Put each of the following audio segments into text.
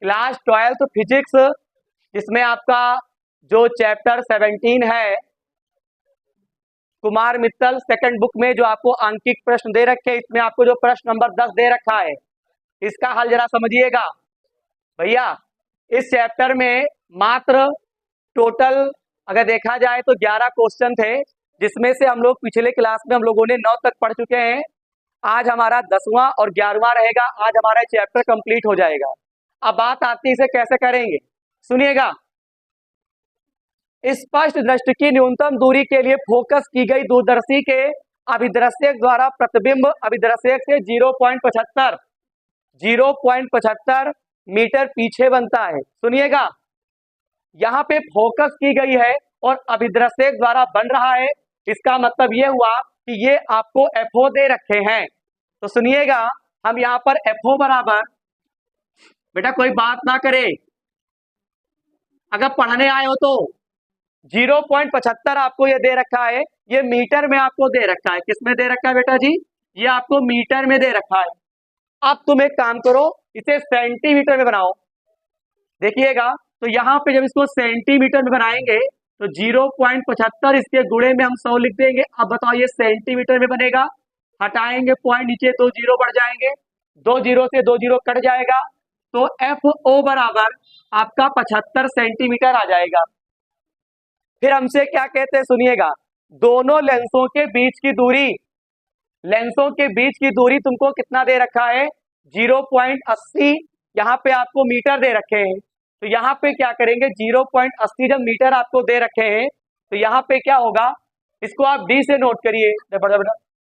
Class 12 physics, जिसमें आपका जो चैप्टर 17 है कुमार मित्तल सेकंड बुक में जो आपको आंकिक प्रश्न दे रखे हैं, इसमें आपको जो प्रश्न नंबर 10 दे रखा है इसका हल जरा समझिएगा भैया। इस चैप्टर में मात्र टोटल अगर देखा जाए तो 11 क्वेश्चन थे, जिसमें से हम लोग पिछले क्लास में हम लोगों ने 9 तक पढ़ चुके हैं। आज हमारा 10वां और 11वां रहेगा। आज हमारा चैप्टर कंप्लीट हो जाएगा। अब बात आती है इसे कैसे करेंगे, सुनिएगा। स्पष्ट दृष्टि की न्यूनतम दूरी के लिए फोकस की गई दूरदर्शी के अभिदृश्यक द्वारा प्रतिबिंब अभिदृश्यक से 0.75 मीटर पीछे बनता है। सुनिएगा, यहाँ पे फोकस की गई है और अभिदृश्यक द्वारा बन रहा है। इसका मतलब ये हुआ कि ये आपको FO दे रखे हैं। तो सुनिएगा, हम यहाँ पर FO बराबर, बेटा कोई बात ना करे, अगर पढ़ने आए हो तो 0.75 आपको ये दे रखा है। ये मीटर में आपको दे रखा है। किस में दे रखा है बेटा जी? ये आपको मीटर में दे रखा है। अब तुम एक काम करो, इसे सेंटीमीटर में बनाओ। देखिएगा, तो यहाँ पे जब इसको सेंटीमीटर में बनाएंगे तो 0.75 इसके गुणे में हम 100 लिख देंगे। अब बताओ ये सेंटीमीटर में बनेगा। हटाएंगे पॉइंट, नीचे 2 जीरो बढ़ जाएंगे, 2 जीरो से 2 जीरो कट जाएगा, तो FO बराबर आपका 75 सेंटीमीटर आ जाएगा। फिर हमसे क्या कहते हैं, सुनिएगा, दोनों लेंसों के बीच की दूरी, लेंसों के बीच की दूरी तुमको कितना दे रखा है? 0.80। यहाँ पे आपको मीटर दे रखे हैं, तो यहाँ पे क्या करेंगे, 0.80 जब मीटर आपको दे रखे हैं तो यहाँ पे क्या होगा, इसको आप D से नोट करिए।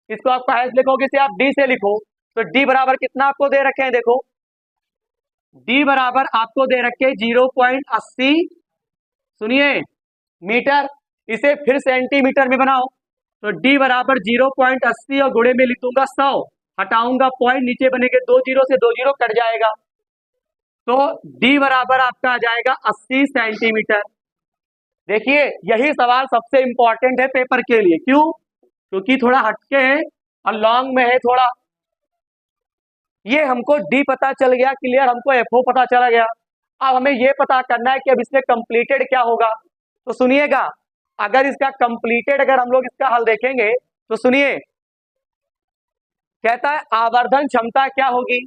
इसको आप कहाँ से लिखोगे, इसे आप D से लिखो। तो D बराबर कितना आपको दे रखे हैं, देखो D बराबर आपको दे रखे हैं 0.80, सुनिए, मीटर। इसे फिर सेंटीमीटर में बनाओ, तो D बराबर 0.80 और गुणे में लिख दूंगा 100, हटाऊंगा पॉइंट, नीचे बनेंगे 2 जीरो से 2 जीरो कट जाएगा, तो D बराबर आपका आ जाएगा 80 सेंटीमीटर। देखिए, यही सवाल सबसे इंपॉर्टेंट है पेपर के लिए। क्यों? क्योंकि थोड़ा हटके है और लॉन्ग में है थोड़ा। ये हमको D पता चल गया, क्लियर, हमको FO पता चला गया। अब हमें ये पता करना है कि अब इसमें कंप्लीटेड क्या होगा। तो सुनिएगा, अगर इसका कंप्लीटेड, अगर हम लोग इसका हल देखेंगे तो सुनिए, कहता है आवर्धन क्षमता क्या होगी।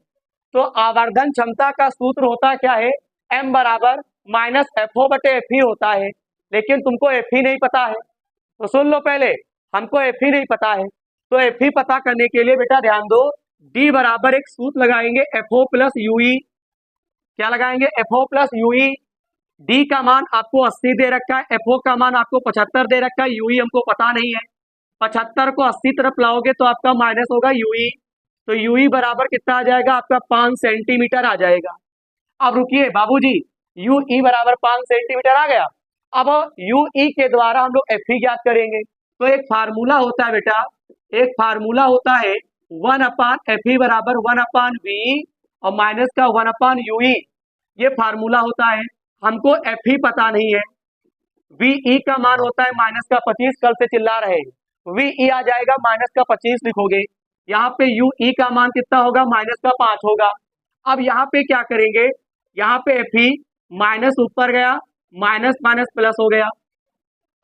तो आवर्धन क्षमता का सूत्र होता क्या है, M बराबर माइनस FO बटे FE होता है। लेकिन तुमको FE नहीं पता है, तो सुन लो, पहले हमको FE नहीं पता है, तो FE पता करने के लिए बेटा ध्यान दो, D बराबर एक सूत्र लगाएंगे FO प्लस UE। क्या लगाएंगे? FO plus UE। D का मान आपको 80 दे रखा है, FO का मान आपको 75 दे रखा है, UE हमको पता नहीं है। 75 को 80 तरफ लाओगे तो आपका माइनस होगा UE, तो UE बराबर कितना आ जाएगा आपका 5 सेंटीमीटर आ जाएगा। अब रुकिए बाबूजी, UE बराबर 5 सेंटीमीटर आ गया। अब UE के द्वारा हम लोग FE ज्ञात करेंगे। तो एक फार्मूला होता है बेटा, एक फार्मूला होता है 1/FE बराबर 1/V और माइनस का 1/UE। ये फार्मूला होता है। हमको FE पता नहीं है, VE का मान होता है माइनस का 25, कल से चिल्ला रहे हैं, VE आ जाएगा माइनस का 25 लिखोगे। यहाँ पे UE का मान कितना होगा, माइनस का 5 होगा। अब यहाँ पे क्या करेंगे, यहाँ पे FE माइनस ऊपर गया, माइनस माइनस प्लस हो गया।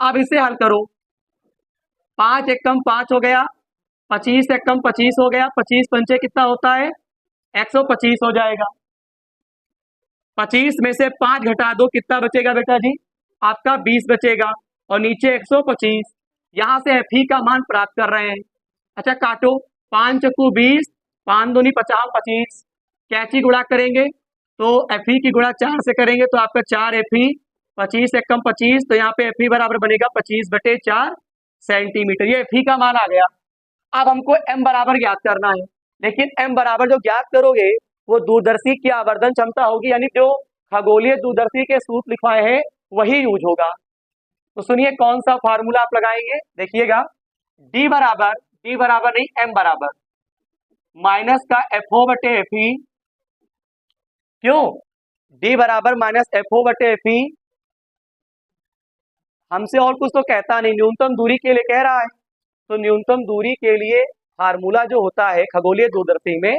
अब इसे हल करो, 5 एकम 5 हो गया, 25 एकम 25 हो गया, 25 पंचे कितना होता है, 125 हो जाएगा। 25 में से 5 घटा दो, कितना बचेगा बेटा जी, आपका 20 बचेगा, और नीचे 125। यहाँ से FE का मान प्राप्त कर रहे हैं। अच्छा काटो, 5 चक्कू 20, 5 दूनी 50, 25, कैची गुणा करेंगे तो FE की गुणा 4 से करेंगे तो आपका 4 FE, 25 एकम 25, तो यहाँ पे FE बराबर बनेगा 25/4 सेंटीमीटर। ये FE का मान आ गया। अब हमको M बराबर ज्ञात करना है, लेकिन M बराबर जो ज्ञात करोगे वो दूरदर्शी की आवर्धन क्षमता होगी, यानी जो खगोलीय दूरदर्शी के सूत्र लिखवाए हैं वही यूज होगा। तो सुनिए कौन सा फार्मूला आप लगाएंगे, देखिएगा, D बराबर नहीं, M बराबर माइनस का FO बटे FE। क्यों? D बराबर माइनस FO बटे FE। हमसे और कुछ तो कहता नहीं, न्यूनतम दूरी के लिए कह रहा है। तो न्यूनतम दूरी के लिए फार्मूला जो होता है खगोलीय दूरदर्शी में,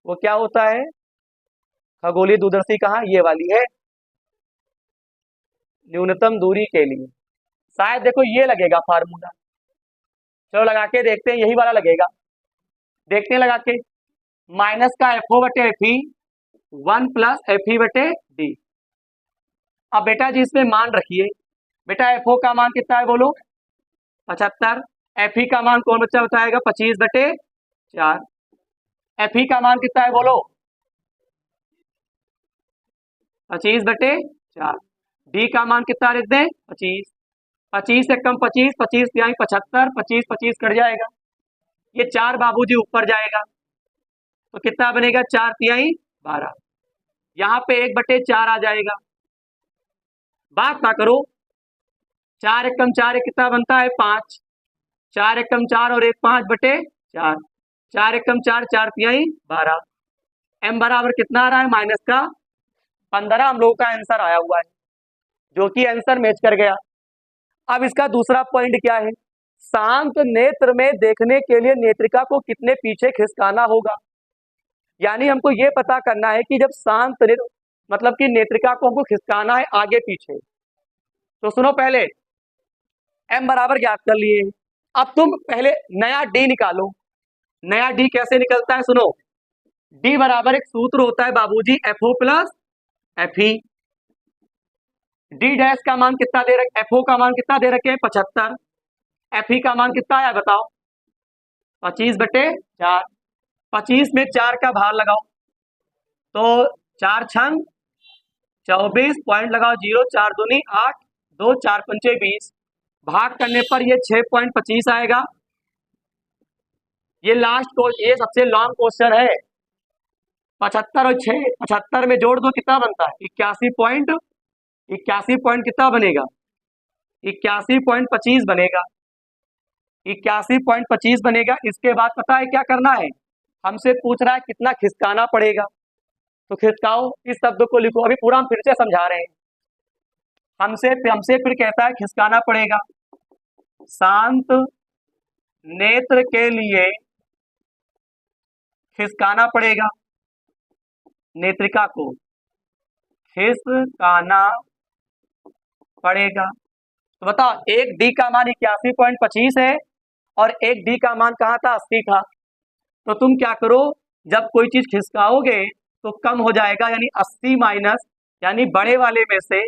वो क्या होता है, खगोलीय दूरदर्शी कहाँ, ये वाली है, न्यूनतम दूरी के लिए। शायद देखो ये लगेगा फार्मूला, चलो लगा के देखते हैं, यही वाला लगेगा, देखते हैं लगा के। माइनस का एफ ओ बटे एफ ई 1 प्लस एफ ई बटे डी। अब बेटा जी इसमें मान रखिए, बेटा एफ ओ का मान कितना है बोलो, 75। एफ ई का मान कौन बच्चा बताएगा, 25/4। एफ ई का मान कितना है बोलो, 25/4। डी का मान कितना लिख दें, 25। 25 से कम 25, 25 तिहाई 75, 25 25 कट जाएगा, ये 4 बाबूजी ऊपर जाएगा, तो कितना बनेगा, 4 तिहाई 12। यहाँ पे 1/4 आ जाएगा। बात ना करो, 4 एकम 4 कितना बनता है, 5। 4 एकम 4 और 1 5/4। 4 एकम 4, 4 तिहाई 12। एम बराबर कितना आ रहा है, माइनस का 15 हम लोगों का आंसर आया हुआ है, जो कि आंसर मैच कर गया। अब इसका दूसरा पॉइंट क्या है, शांत नेत्र में देखने के लिए नेत्रिका को कितने पीछे खिसकाना होगा। यानी हमको ये पता करना है कि जब शांत नेत्र मतलब कि नेत्रिका को हमको खिसकाना है आगे पीछे, तो सुनो पहले एम बराबर ज्ञात कर लिए। अब तुम पहले नया डी निकालो। नया डी कैसे निकलता है, सुनो, डी बराबर एक सूत्र होता है बाबूजी, F O plus F E. D dash का मान कितना दे रखे, एफ ओ का मान कितना दे रखे, 75। एफ ई का मान कितना है बताओ, 25/4। 25 में 4 का भार लगाओ, तो 4 छंग 24, पॉइंट लगाओ 0, 4 दूनी 8, 2 4 पंचे 20, भाग करने पर ये 6.25 आएगा। ये लास्ट को, ये सबसे लॉन्ग क्वेश्चन है। 75 और 6, 75 में जोड़ दो कितना बनता है, 81 पॉइंट कितना बनेगा, 81.25 बनेगा, 81.25 बनेगा। इसके बाद पता है क्या करना है, हमसे पूछ रहा है कितना खिसकाना पड़ेगा, तो खिसकाओ, इस शब्द को लिखो। अभी पूरा हम फिर से समझा रहे हैं, हमसे फिर कहता है खिसकाना पड़ेगा। शांत नेत्र के लिए खिसकाना पड़ेगा, नेत्रिका को खिसकाना पड़ेगा। तो बताओ, एक डी का मान 81.25 है और एक डी का मान कहाँ था, 80 था। तो तुम क्या करो, जब कोई चीज खिसकाओगे तो कम हो जाएगा, यानी 80 माइनस, यानी बड़े वाले में से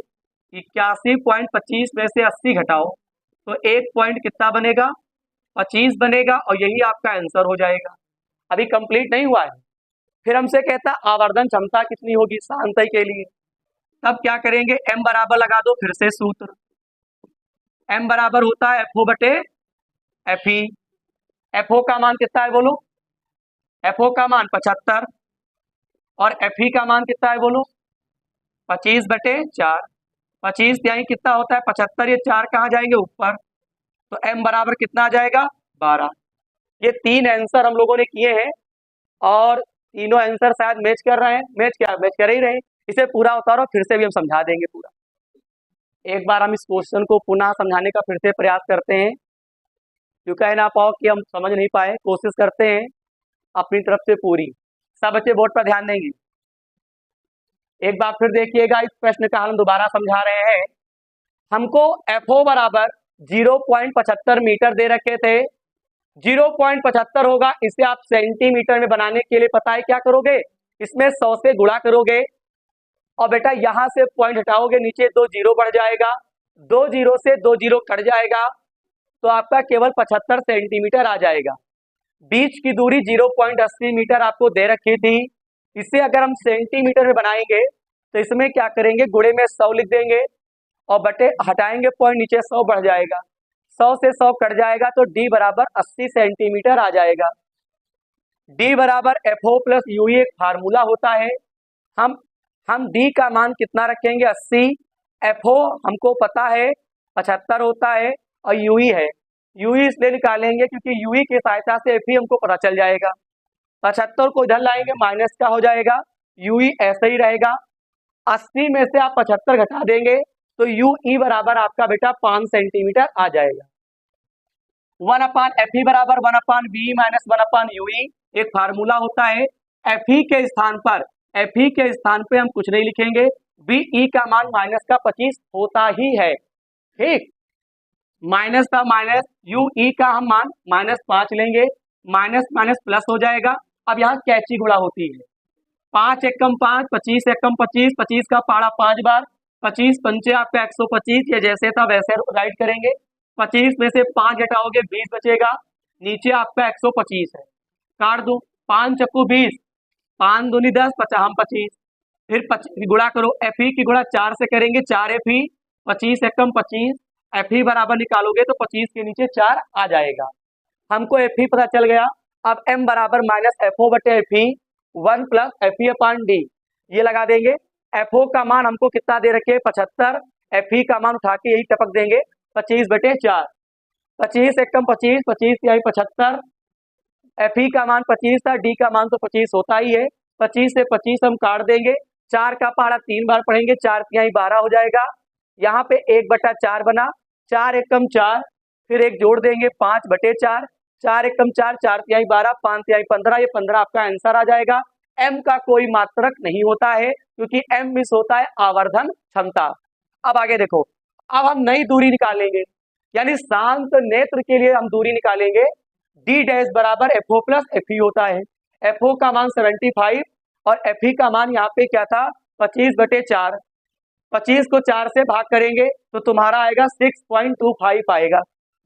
81.25 में से 80 घटाओ, तो एक पॉइंट कितना बनेगा, 25 बनेगा, और यही आपका आंसर हो जाएगा। अभी कंप्लीट नहीं हुआ है, फिर हमसे कहता आवर्धन क्षमता कितनी होगी शांति के लिए। तब क्या करेंगे, एम बराबर लगा दो, फिर से सूत्र, एम बराबर होता है एफ ओ बटे एफ ई। एफ ओ का मान कितना है बोलो, एफ ओ का मान 75 और एफ ई का मान कितना है बोलो, 25/4। 25 यानी कितना होता है 75, ये 4 कहाँ जाएंगे ऊपर, तो एम बराबर कितना आ जाएगा, 12। ये 3 आंसर हम लोगों ने किए हैं और तीनों आंसर शायद मैच कर रहे हैं, मैच कर ही रहे हैं। इसे पूरा उतारो, फिर से भी हम समझा देंगे पूरा। एक बार हम इस क्वेश्चन को पुनः समझाने का फिर से प्रयास करते हैं, क्यों कह ना पाओ कि हम समझ नहीं पाए, कोशिश करते हैं अपनी तरफ से पूरी। सब बच्चे बोर्ड पर ध्यान देंगे। एक बार फिर देखिएगा, इस प्रश्न का हम दोबारा समझा रहे हैं। हमको FO बराबर 0.75 मीटर दे रखे थे, 0.75 होगा, इसे आप सेंटीमीटर में बनाने के लिए पता है क्या करोगे, इसमें 100 से गुणा करोगे और बेटा यहां से पॉइंट हटाओगे, नीचे 2 जीरो बढ़ जाएगा, 2 जीरो से 2 जीरो कट जाएगा, तो आपका केवल 75 सेंटीमीटर आ जाएगा। बीच की दूरी 0.80 मीटर आपको दे रखी थी, इसे अगर हम सेंटीमीटर में बनाएंगे तो इसमें क्या करेंगे, गुणे में 100 लिख देंगे और बटे हटाएंगे पॉइंट, नीचे 100 बढ़ जाएगा, 100 से 100 कट जाएगा, तो डी बराबर 80 सेंटीमीटर आ जाएगा। डी बराबर FO प्लस UE एक फार्मूला होता है। हम डी का मान कितना रखेंगे, 80। FO हमको पता है 75 होता है और UE है, UE इसलिए निकालेंगे क्योंकि UE की सहायता से FE हमको पता चल जाएगा। 75 को इधर लाएंगे, माइनस का हो जाएगा, UE ऐसे ही रहेगा। 80 में से आप 75 घटा देंगे तो UE बराबर आपका बेटा 5 सेंटीमीटर आ जाएगा। 1/FE बराबर 1/BE माइनस 1/UE एक फार्मूला होता है। FE के स्थान पर एफ ई के स्थान पे हम कुछ नहीं लिखेंगे, बी ई का मान माइनस का 25 होता ही है, ठीक। माइनस का माइनस, यू ई का हम मान -5 लेंगे, माइनस माइनस प्लस हो जाएगा। अब यहाँ कैची गुणा होती है, 5 एकम 5, 25 एकम 25, 25 का पारा 5 बार, 25 पंचे आपका 125, ये जैसे था वैसे राइट करेंगे। 25 में से 5 घटाओगे 20 बचेगा, नीचे आपका 125 है, काट दो, 5 चक्कू 20, 5 दूनी 10, 50 हम 25, फिर गुणा करो, एफ ई की गुणा 4 से करेंगे, 4 एफ ई, 25 एकम 25, एफ ई बराबर निकालोगे तो 25 के नीचे 4 आ जाएगा, हमको एफ ई पता चल गया। अब एम बराबर माइनस एफ ओ बटे F E 1 plus F E upon D, ये लगा देंगे। एफ ओ का मान हमको कितना दे रखे 75, एफ ई का मान उठा के यही टपक देंगे 25 बटे 4, 25 एकम 25, 25 तिहाई 75, एफ ई का मान 25 था, डी का मान तो 25 होता ही है, 25 से 25 हम काट देंगे, 4 का पहाड़ा 3 बार पढ़ेंगे, 4 तिहाई 12 हो जाएगा, यहाँ पे 1/4 बना, 4 एकम 4, फिर एक जोड़ देंगे 5 बटे 4, 4 एकम 4, 4 तिहाई 12, 5 तिहाई 15, ये 15 आपका आंसर आ जाएगा। एम का कोई मात्रक नहीं होता है क्योंकि एम मिस होता है आवर्धन क्षमता। अब आगे देखो, अब हम नई दूरी निकालेंगे, यानी शांत नेत्र के लिए हम दूरी निकालेंगे, डी डैश बराबर F O plus F E होता है, एफ ओ का मान 75 और एफ ई का मान यहाँ पे क्या था 25 बटे 4, 25 को 4 से भाग करेंगे तो तुम्हारा आएगा 6.25 आएगा,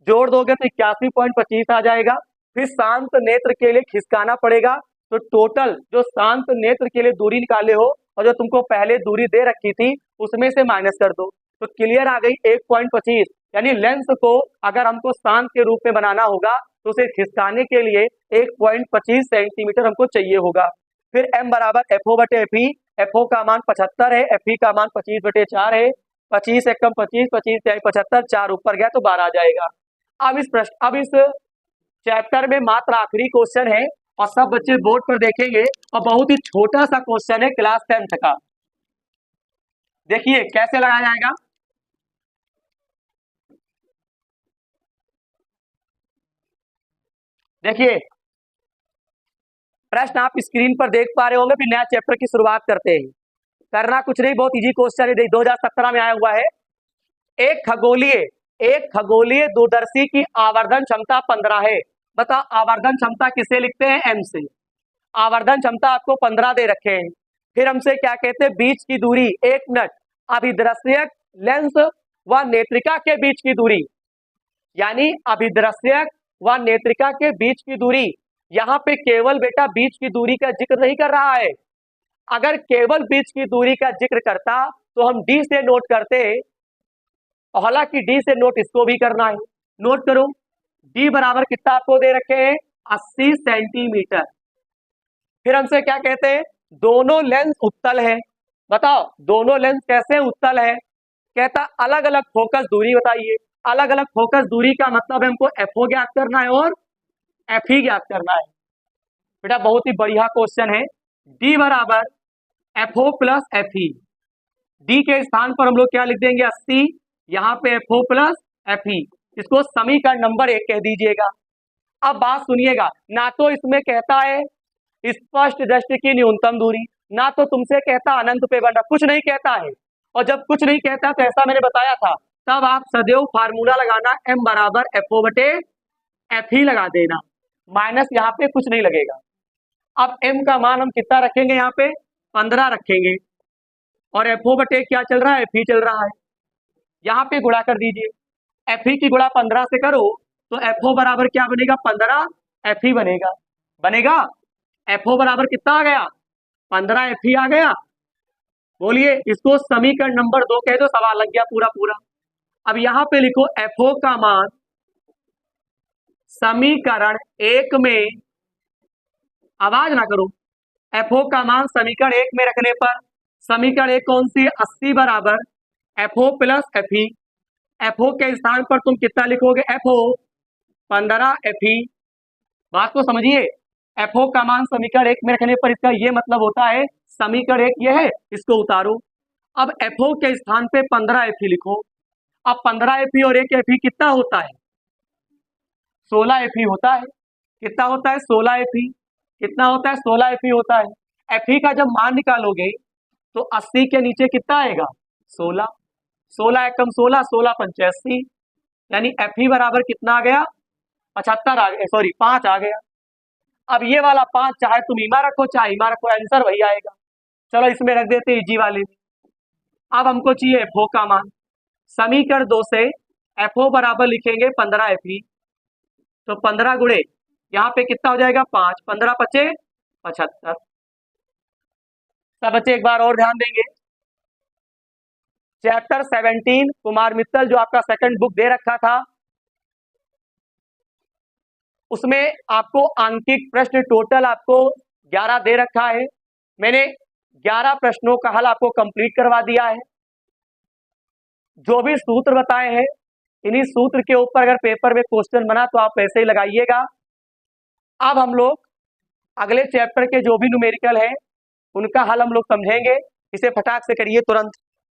जोड़ दोगे तो 81.25 आ जाएगा। फिर शांत नेत्र के लिए खिसकाना पड़ेगा, तो टोटल जो शांत नेत्र के लिए दूरी निकाले हो और जो तुमको पहले दूरी दे रखी थी उसमें से माइनस कर दो, तो क्लियर आ गई 1.25, यानी लेंस को अगर हमको शांत के रूप में बनाना होगा तो उसे खिसकाने के लिए 1.25 सेंटीमीटर हमको चाहिए होगा। फिर m बराबर एफ ओ बटे एफ ई, एफ ओ का मान 75 है, एफ ई का मान 25 बटे 4 है, 25 एकम 25, 25 तिहाई 75, 4 ऊपर गया तो 12 आ जाएगा। अब इस चैप्टर में मात्र आखिरी क्वेश्चन है और सब बच्चे बोर्ड पर देखेंगे और बहुत ही छोटा सा क्वेश्चन है क्लास 10th का, देखिए कैसे लगाया जाएगा। देखिए प्रश्न आप स्क्रीन पर देख पा रहे होंगे, फिर नया चैप्टर की शुरुआत करते हैं। करना कुछ नहीं, बहुत इजी क्वेश्चन है, 2017 में आया हुआ है। एक खगोलीय दूरदर्शी की आवर्धन क्षमता 15 है, बताओ आवर्धन क्षमता किसे लिखते हैं एम से, आवर्धन क्षमता आपको 15 दे रखे हैं। फिर हमसे क्या कहते हैं बीच की दूरी 1 मिनट, अभिदृश्यक लेंस व नेत्रिका के बीच की दूरी, यानी अभिदृश्यक व नेत्रिका के बीच की दूरी, यहाँ पे केवल बेटा बीच की दूरी का जिक्र नहीं कर रहा है, अगर केवल बीच की दूरी का जिक्र करता तो हम डी से नोट करते, हालांकि डी से नोट इसको भी करना है, नोट करो डी बराबर कितना आपको दे रखे हैं 80 सेंटीमीटर। फिर हमसे क्या कहते हैं दोनों लेंस उत्तल है, बताओ दोनों लेंस कैसे उत्तल है, कहता अलग अलग फोकस दूरी बताइए, अलग अलग फोकस दूरी का मतलब है हमको एफ ओ ज्ञात करना है और एफ ई ज्ञात करना है। बेटा बहुत ही बढ़िया क्वेश्चन है, डी बराबर F O plus F E, D के स्थान पर हम लोग क्या लिख देंगे 80, यहाँ पे F O plus F E, इसको समीकरण नंबर 1 कह दीजिएगा। अब बात सुनिएगा, ना तो इसमें कहता है स्पष्ट दृष्टि की न्यूनतम दूरी, ना तो तुमसे कहता अनंत पे बन रहा, कुछ नहीं कहता है, और जब कुछ नहीं कहता तो ऐसा मैंने बताया था, तब आप सदैव फार्मूला लगाना m बराबर एफ ओ बटे एफ ई लगा देना, माइनस यहाँ पे कुछ नहीं लगेगा। अब m का मान हम कितना रखेंगे, यहाँ पे 15 रखेंगे, और एफ ओ बटे क्या चल रहा है एफ ई चल रहा है, यहाँ पे गुणा कर दीजिए, एफ ई की गुणा 15 से करो तो एफ ओ बराबर क्या बनेगा 15 एफ ई बनेगा, एफ ओ बराबर कितना आ गया 15 एफ ई आ गया। बोलिए इसको समीकरण नंबर 2 कह दो, सवाल लग गया पूरा। अब यहाँ पे लिखो एफ ओ का मान समीकरण 1 में, आवाज ना करो, एफ ओ का मान समीकरण 1 में रखने पर समीकरण 1 कौन सी 80 बराबर F O plus F E, F O के स्थान पर तुम कितना लिखोगे एफ ओ 15 एफ ई, बात को समझिए, एफ ओ का मान समीकरण 1 में रखने पर इसका ये मतलब होता है समीकरण 1 ये है, इसको उतारो, अब एफ ओ के स्थान पे 15 एफ ई लिखो, अब 15 एफ ई और 1 एफ ई कितना होता है 16 एफ ई होता है, कितना होता है 16 एफ ई, कितना होता है 16 एफ ई होता है। Fe का जब मान निकालोगे तो 80 के नीचे कितना आएगा? 16। 16 एकम 16, 16 85, यानी Fe बराबर कितना आ गया? 75 आ गया, सॉरी 5 आ गया। अब ये वाला 5 चाहे तुम इमा रखो चाहे इमा रखो, आंसर वही आएगा। चलो इसमें रख देते इजी वाले में। अब हमको चाहिए FO का मान। समीकरण 2 से FO बराबर लिखेंगे 15 Fe, तो 15 गुणे यहाँ पे कितना हो जाएगा? 5, 15 पचे 75। सब बच्चे एक बार और ध्यान देंगे, चैप्टर 17 कुमार मित्तल जो आपका सेकंड बुक दे रखा था, उसमें आपको आंकिक प्रश्न टोटल आपको 11 दे रखा है। मैंने 11 प्रश्नों का हल आपको कंप्लीट करवा दिया है। जो भी सूत्र बताए हैं, इन्हीं सूत्र के ऊपर अगर पेपर में क्वेश्चन बना तो आप वैसे ही लगाइएगा। अब हम लोग अगले चैप्टर के जो भी न्यूमेरिकल है उनका हल हम लोग समझेंगे। इसे फटाक से करिए तुरंत।